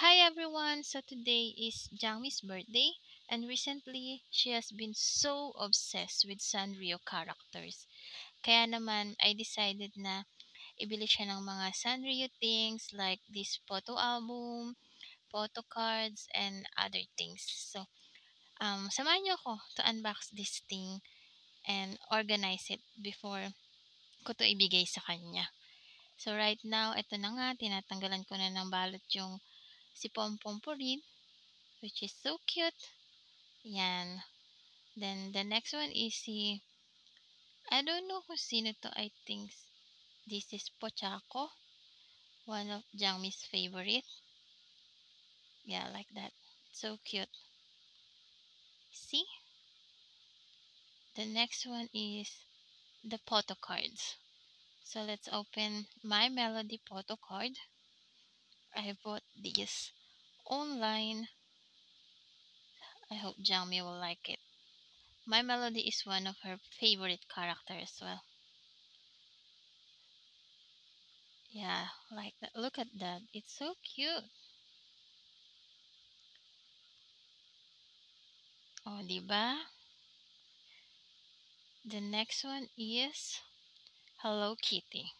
Hi everyone! So today is Jangmi's birthday and recently she has been so obsessed with Sanrio characters. Kaya naman I decided na ibili siya ng mga Sanrio things like this photo album, photo cards, and other things. So samahan niyo ako to unbox this thing and organize it before ko to ibigay sa kanya. So right now, ito na nga, tinatanggalan ko na ng balot yung si Pompom Purin, which is so cute. Yan. Then, the next one is I don't know kung sino to. I think this is Pochaco, one of Jangmi's favorite. Yeah, like that. So cute. See? The next one is the photo cards. So, let's open My Melody photo card. I bought this online. I hope Jangmi will like it. My Melody is one of her favorite characters as well. Yeah, like that. Look at that. It's so cute. Oh, di ba? The next one is Hello Kitty.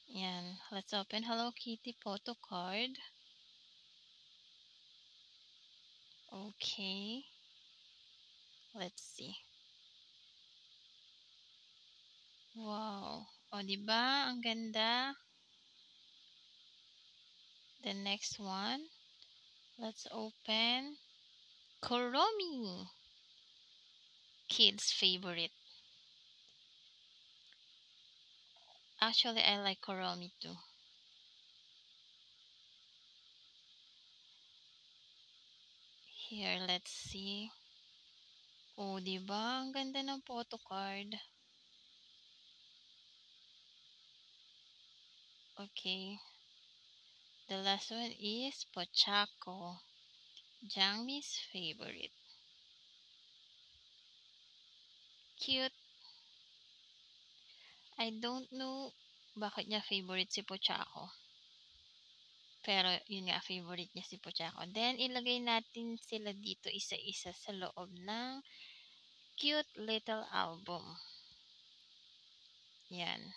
Yan. Let's open Hello Kitty photo card. Okay. Let's see. Wow. O, di ba? Ang ganda. The next one. Let's open Koromi. Kids' favorite. Actually, I like Koromi too. Here, let's see. Oh, di ba? Ang ganda ng photo card. Okay. The last one is Pochaco, Jangmi's favorite. Cute. I don't know bakit niya favorite si Pochaco. Pero yun nga, favorite niya si Pochaco. Then, ilagay natin sila dito isa-isa sa loob ng cute little album. Yan.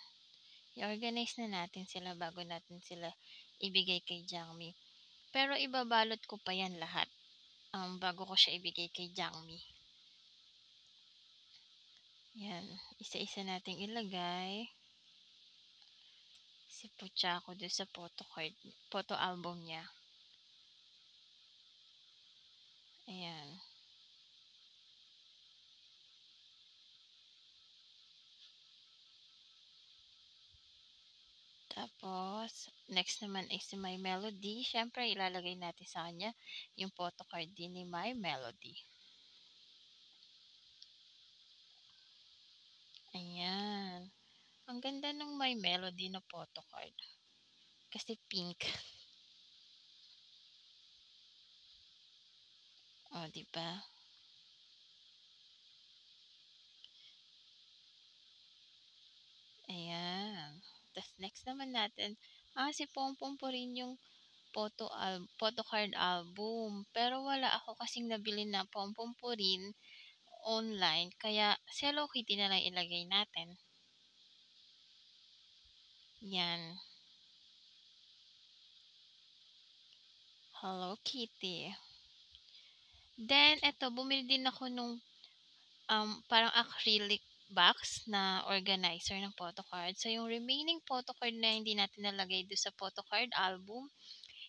I-organize na natin sila bago natin sila ibigay kay Jangmi. Pero ibabalot ko pa yan lahat bago ko siya ibigay kay Jangmi. Yan. Isa-isa nating ilagay si Pochaco doon sa photo card, photo album niya. Ayan. Tapos, next naman is si My Melody. Siyempre, ilalagay natin sa kanya yung photo card din ni My Melody. Ayan. Ang ganda ng My Melody na photo card. Kasi pink. O, di ba? Ayan. Tapos, next naman natin, si Pompom po rin yung photo card album. Pero wala ako kasing nabili na Pompom po rin online. Kaya, si Hello Kitty na lang ilagay natin. Yan. Hello Kitty. Then, eto, bumili din ako nung parang acrylic box na organizer ng photo card. So, yung remaining photo card na hindi natin nalagay doon sa photo card album,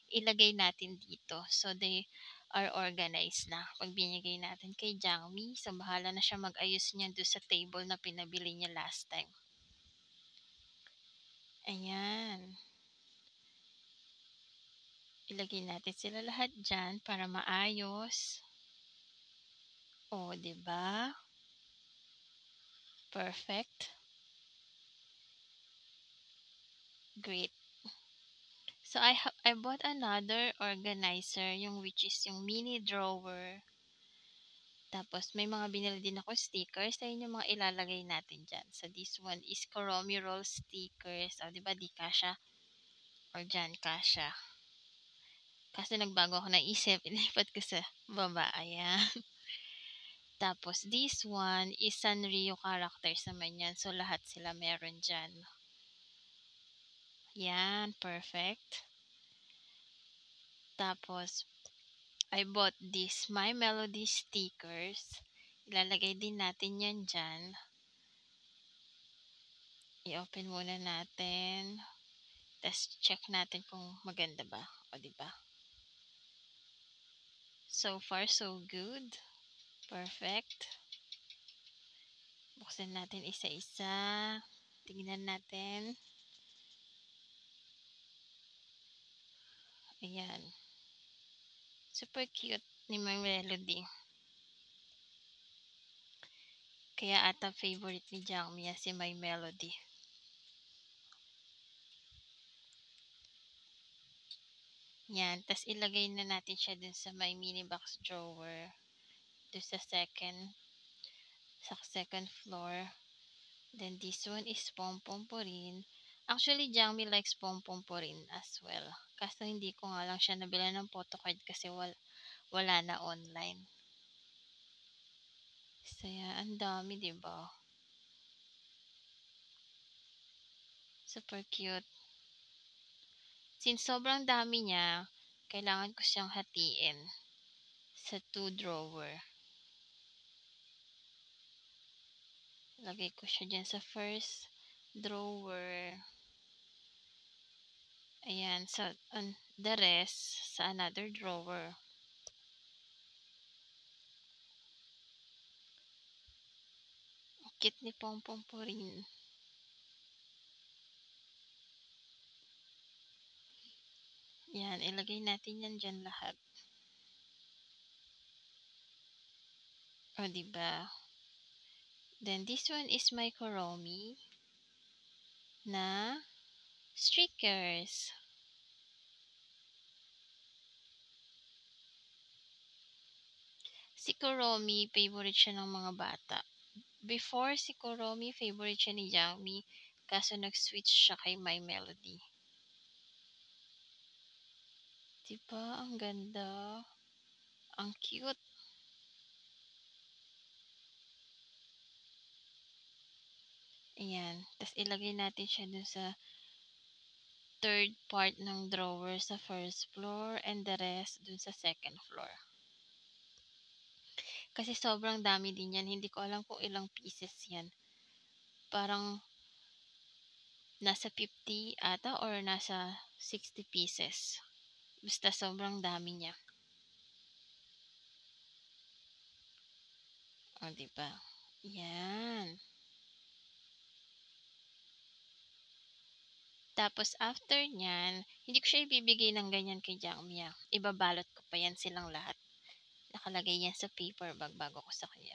ilagay natin dito. So, they are organized na. Pag binigay natin kay Jangmi, so bahala na siya mag-ayos niya doon sa table na pinabili niya last time. Ayan. Ilagay natin sila lahat dyan para maayos. O, di ba? Perfect. Great. So I bought another organizer, yung which is yung mini drawer. Tapos may mga binili din ako stickers. Ayun yung mga ilalagay natin dyan. So this one is Koromi Roll stickers. O, di ba di kasha O dyan, kasha. Kaso nagbago ako ng isip, ilipat ko sa baba. Ayan. Tapos, this one is Sanrio characters naman yan. So, lahat sila meron dyan. Yan, perfect. Tapos, I bought this My Melody stickers. Ilalagay din natin yan dyan. I-open muna natin. Tapos, check natin kung maganda ba. O, diba? So far, so good. Perfect. Buksan natin isa-isa. Tingnan natin. Ayan. Super cute ni My Melody. Kaya ata favorite ni Jangmia si My Melody. Yan. Tapos ilagay na natin siya dun sa my mini box drawer. Dun sa second floor. Then this one is Pompomporin. Actually, Jangmi likes Pompomporin as well. Kaso hindi ko nga lang siya nabila ng photocard kasi wala na online. Saya, ang dami, diba? Super cute. Since sobrang dami niya, kailangan ko siyang hatiin sa 2 drawer. Lagay ko siya dyan sa first drawer. Ayan, the rest sa another drawer. Cute ni Pompom po rin. Yan, ilagay natin yan dyan lahat. O, diba? Then, this one is my Kuromi na stickers. Si Kuromi, favorite siya ng mga bata. Before si Kuromi, favorite siya ni Yami. Kaso nag-switch siya kay My Melody. Diba? Ang ganda. Ang cute. Ayan. Tapos ilagay natin siya dun sa third part ng drawer sa first floor and the rest dun sa second floor. Kasi sobrang dami din yan. Hindi ko alam kung ilang pieces yan. Parang nasa 50 ata or nasa 60 pieces. Basta sobrang dami niya. O, diba? Yan. Tapos, after nyan, hindi ko siya ibibigay ng ganyan kay Jangmia. Ibabalot ko pa yan silang lahat. Nakalagay yan sa paper bag bago ko sa kanya